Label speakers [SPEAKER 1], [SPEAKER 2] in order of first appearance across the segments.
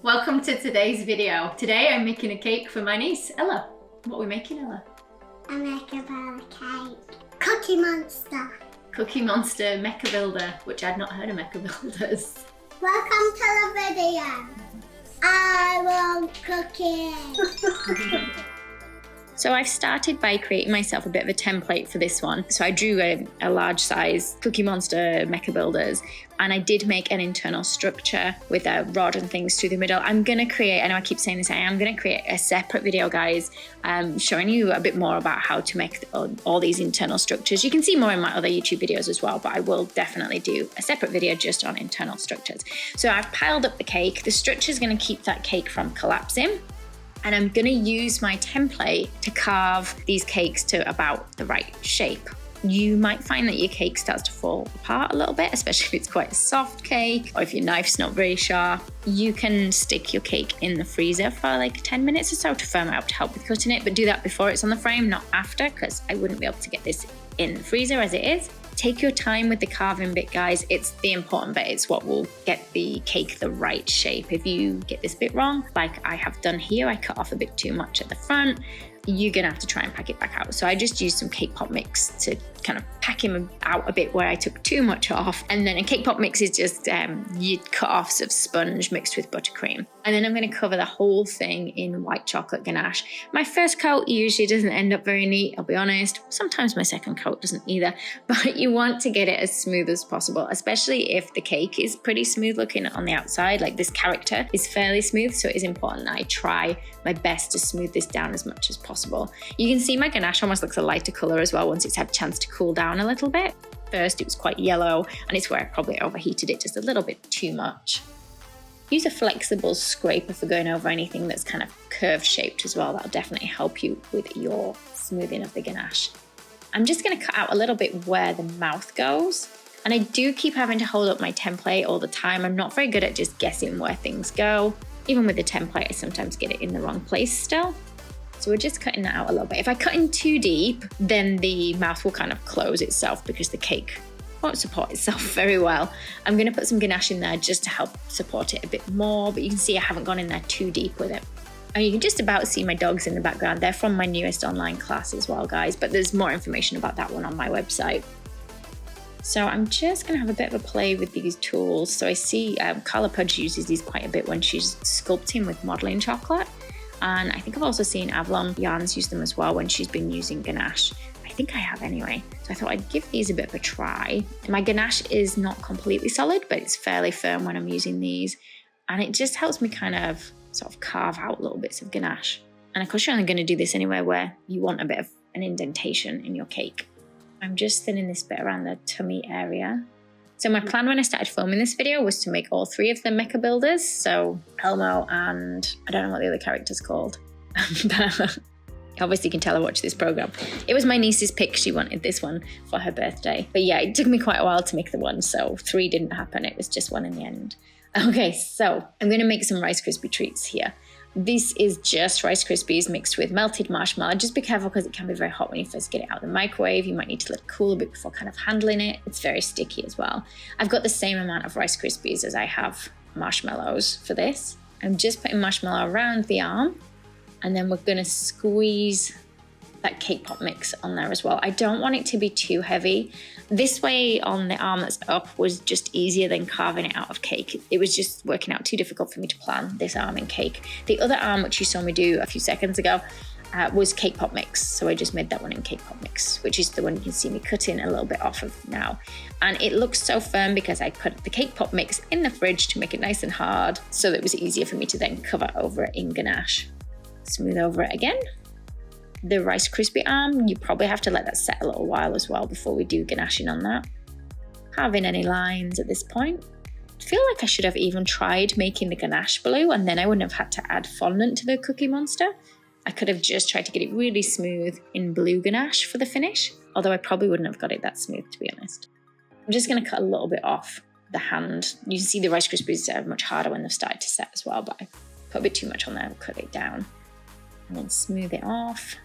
[SPEAKER 1] Welcome to today's video. Today I'm making a cake for my niece, Ella. What are we making, Ella?
[SPEAKER 2] A Mecha Builder Cake. Cookie Monster.
[SPEAKER 1] Cookie Monster Mecha Builder, which I'd not heard of Mecha Builders.
[SPEAKER 2] Welcome to the video. I love cooking.
[SPEAKER 3] So I've started by creating myself a bit of a template for this one. So I drew a large size Cookie Monster Mecha Builders, and I did make an internal structure with a rod and things through the middle. I'm gonna create, I know I keep saying this, I am gonna create a separate video, guys, showing you a bit more about how to make all these internal structures. You can see more in my other YouTube videos as well, but I will definitely do a separate video just on internal structures. So I've piled up the cake. The structure is gonna keep that cake from collapsing. And I'm gonna use my template to carve these cakes to about the right shape. You might find that your cake starts to fall apart a little bit, especially if it's quite a soft cake or if your knife's not very sharp. You can stick your cake in the freezer for like 10 minutes or so to firm it up to help with cutting it, but do that before it's on the frame, not after, because I wouldn't be able to get this in the freezer as it is. Take your time with the carving bit, guys. It's the important bit. It's what will get the cake the right shape. If you get this bit wrong, like I have done here, I cut off a bit too much at the front, you're gonna have to try and pack it back out. So I just used some cake pop mix to kind of pack him out a bit where I took too much off. And then a cake pop mix is just you cut offs of sponge mixed with buttercream. And then I'm gonna cover the whole thing in white chocolate ganache. My first coat usually doesn't end up very neat, I'll be honest. Sometimes my second coat doesn't either, but you want to get it as smooth as possible, especially if the cake is pretty smooth looking on the outside. Like this character is fairly smooth, so it is important that I try my best to smooth this down as much as possible. You can see my ganache almost looks a lighter color as well once it's had a chance to cool down a little bit. First it was quite yellow, and it's where I probably overheated it just a little bit too much. Use a flexible scraper for going over anything that's kind of curved shaped as well. That'll definitely help you with your smoothing of the ganache. I'm just going to cut out a little bit where the mouth goes. And I do keep having to hold up my template all the time. I'm not very good at just guessing where things go. Even with the template, I sometimes get it in the wrong place still. So we're just cutting that out a little bit. If I cut in too deep, then the mouth will kind of close itself because the cake won't support itself very well. I'm going to put some ganache in there just to help support it a bit more, but you can see I haven't gone in there too deep with it. And you can just about see my dogs in the background. They're from my newest online class as well, guys, but there's more information about that one on my website. So I'm just going to have a bit of a play with these tools. So I see Carla Pudge uses these quite a bit when she's sculpting with modeling chocolate. And I think I've also seen Avalon Yarns use them as well when she's been using ganache. I think I have anyway. So I thought I'd give these a bit of a try. My ganache is not completely solid, but it's fairly firm when I'm using these. And it just helps me kind of sort of carve out little bits of ganache. And of course you're only going to do this anywhere where you want a bit of an indentation in your cake. I'm just thinning this bit around the tummy area. So my plan when I started filming this video was to make all three of the Mecha Builders. So Elmo and I don't know what the other character's called. Obviously you can tell I watched this program. It was my niece's pick. She wanted this one for her birthday. But yeah, it took me quite a while to make the one. So 3 didn't happen. It was just 1 in the end. Okay, so I'm going to make some Rice Krispie treats here. This is just Rice Krispies mixed with melted marshmallow. Just be careful because it can be very hot when you first get it out of the microwave. You might need to let it cool a bit before kind of handling it. It's very sticky as well. I've got the same amount of Rice Krispies as I have marshmallows for this. I'm just putting marshmallow around the arm, and then we're going to squeeze that cake pop mix on there as well. I don't want it to be too heavy. This way on the arm that's up was just easier than carving it out of cake. It was just working out too difficult for me to plan this arm in cake. The other arm, which you saw me do a few seconds ago, was cake pop mix. So I just made that one in cake pop mix, which is the one you can see me cutting a little bit off of now. And it looks so firm because I put the cake pop mix in the fridge to make it nice and hard, so that it was easier for me to then cover over it in ganache. Smooth over it again. The Rice Krispie arm, you probably have to let that set a little while as well before we do ganaching on that. Having any lines at this point. I feel like I should have even tried making the ganache blue, and then I wouldn't have had to add fondant to the Cookie Monster. I could have just tried to get it really smooth in blue ganache for the finish, although I probably wouldn't have got it that smooth, to be honest. I'm just going to cut a little bit off the hand. You can see the Rice Krispies are much harder when they've started to set as well, but I put a bit too much on there and cut it down. And then smooth it off.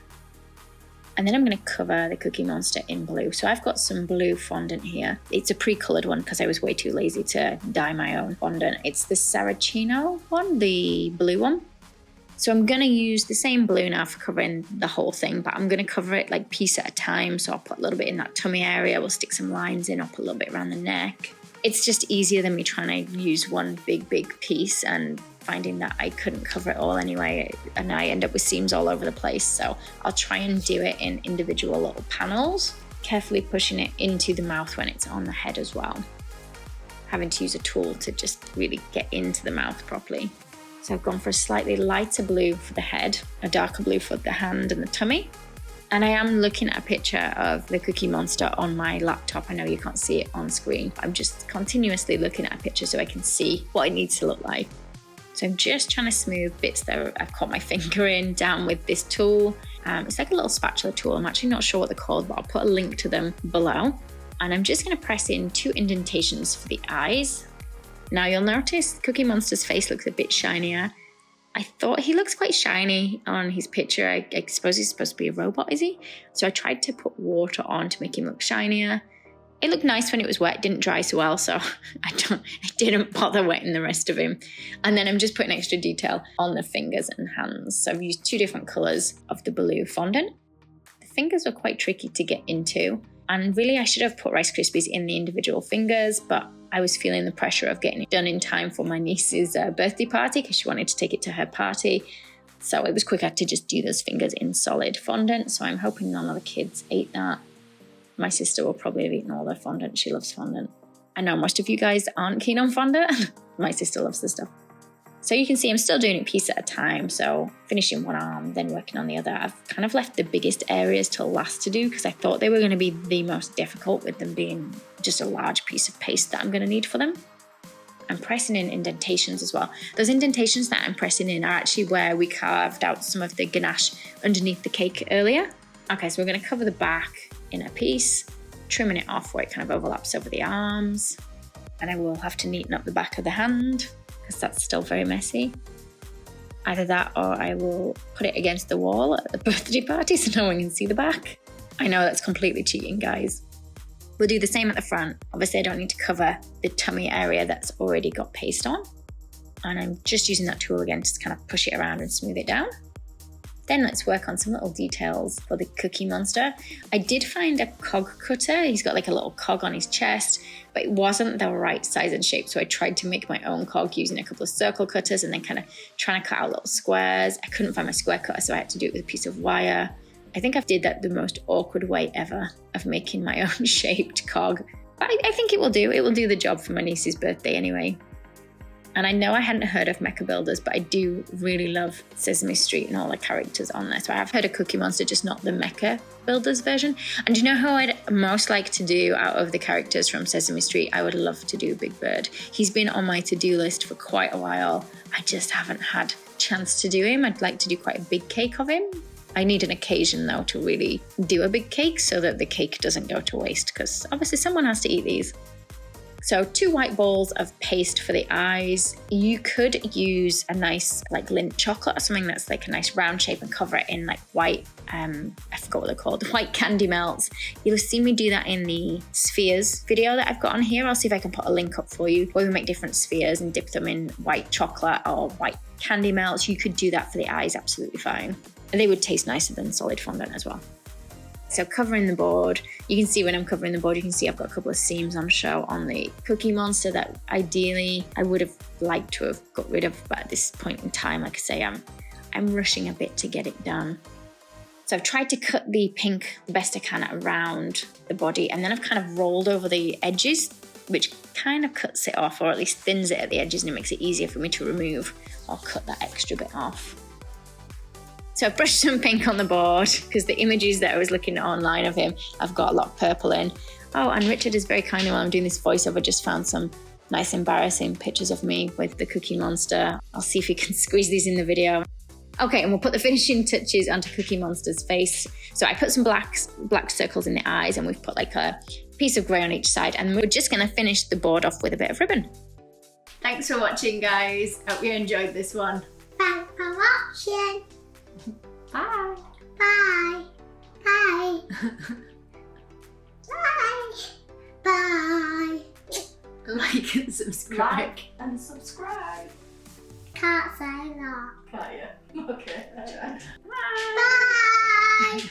[SPEAKER 3] And then I'm going to cover the Cookie Monster in blue. So I've got some blue fondant here. It's a pre-coloured one because I was way too lazy to dye my own fondant. It's the Saracino one, the blue one. So I'm going to use the same blue now for covering the whole thing, but I'm going to cover it like piece at a time. So I'll put a little bit in that tummy area. We'll stick some lines in. I'll put a little bit around the neck. It's just easier than me trying to use one big piece and finding that I couldn't cover it all anyway, and I end up with seams all over the place. So I'll try and do it in individual little panels, carefully pushing it into the mouth when it's on the head as well. Having to use a tool to just really get into the mouth properly. So I've gone for a slightly lighter blue for the head, a darker blue for the hand and the tummy. And I am looking at a picture of the Cookie Monster on my laptop. I know you can't see it on screen. I'm just continuously looking at a picture so I can see what it needs to look like. So I'm just trying to smooth bits that I've caught my finger in down with this tool. It's like a little spatula tool. I'm actually not sure what they're called, but I'll put a link to them below. And I'm just going to press in 2 indentations for the eyes. Now you'll notice Cookie Monster's face looks a bit shinier. I thought he looks quite shiny on his picture. I suppose he's supposed to be a robot, is he? So I tried to put water on to make him look shinier. It looked nice when it was wet, it didn't dry so well, so I didn't bother wetting the rest of him. And then I'm just putting extra detail on the fingers and hands. So I've used 2 different colours of the blue fondant. The fingers were quite tricky to get into, and really I should have put Rice Krispies in the individual fingers, but I was feeling the pressure of getting it done in time for my niece's birthday party because she wanted to take it to her party. So it was quicker to just do those fingers in solid fondant. So I'm hoping none of the kids ate that. My sister will probably have eaten all their fondant. She loves fondant. I know most of you guys aren't keen on fondant. My sister loves the stuff. So you can see I'm still doing it piece at a time. So finishing one arm, then working on the other. I've kind of left the biggest areas till last to do because I thought they were going to be the most difficult, with them being just a large piece of paste that I'm going to need for them. I'm pressing in indentations as well. Those indentations that I'm pressing in are actually where we carved out some of the ganache underneath the cake earlier. Okay, so we're going to cover the back in a piece, trimming it off where it kind of overlaps over the arms. And I will have to neaten up the back of the hand because that's still very messy. Either that or I will put it against the wall at the birthday party so no one can see the back. I know that's completely cheating, guys. We'll do the same at the front. Obviously I don't need to cover the tummy area that's already got paste on. And I'm just using that tool again to kind of push it around and smooth it down. Then let's work on some little details for the Cookie Monster. I did find a cog cutter. He's got like a little cog on his chest, but it wasn't the right size and shape. So I tried to make my own cog using a couple of circle cutters and then kind of trying to cut out little squares. I couldn't find my square cutter, so I had to do it with a piece of wire. I think I did that the most awkward way ever of making my own shaped cog. But I think it will do. It will do the job for my niece's birthday anyway. And I know I hadn't heard of Mecha Builders, but I do really love Sesame Street and all the characters on there. So I have heard of Cookie Monster, just not the Mecha Builders version. And do you know who I'd most like to do out of the characters from Sesame Street? I would love to do Big Bird. He's been on my to-do list for quite a while. I just haven't had a chance to do him. I'd like to do quite a big cake of him. I need an occasion though to really do a big cake so that the cake doesn't go to waste, because obviously someone has to eat these. So 2 white balls of paste for the eyes. You could use a nice like Lindt chocolate or something that's like a nice round shape and cover it in like white, I forgot what they're called, white candy melts. You'll see me do that in the spheres video that I've got on here. I'll see if I can put a link up for you where we make different spheres and dip them in white chocolate or white candy melts. You could do that for the eyes absolutely fine. And they would taste nicer than solid fondant as well. So covering the board, you can see when I'm covering the board, you can see I've got a couple of seams on show on the Cookie Monster that ideally I would have liked to have got rid of, but at this point in time, like I say, I'm rushing a bit to get it done. So I've tried to cut the pink the best I can around the body, and then I've kind of rolled over the edges, which kind of cuts it off, or at least thins it at the edges, and it makes it easier for me to remove or cut that extra bit off. So I've brushed some pink on the board because the images that I was looking at online of him, I've got a lot of purple in. Oh, and Richard is very kindly, while I'm doing this voiceover, just found some nice embarrassing pictures of me with the Cookie Monster. I'll see if we can squeeze these in the video. Okay, and we'll put the finishing touches onto Cookie Monster's face. So I put some black circles in the eyes, and we've put like a piece of grey on each side, and we're just gonna finish the board off with a bit of ribbon.
[SPEAKER 1] Thanks for watching, guys. Hope you enjoyed this one.
[SPEAKER 2] Thanks for watching.
[SPEAKER 1] Bye.
[SPEAKER 2] Bye. Bye. Bye. Bye.
[SPEAKER 1] Like and subscribe.
[SPEAKER 4] Like and subscribe.
[SPEAKER 2] Can't say that.
[SPEAKER 4] Can't you? Okay.
[SPEAKER 2] Bye.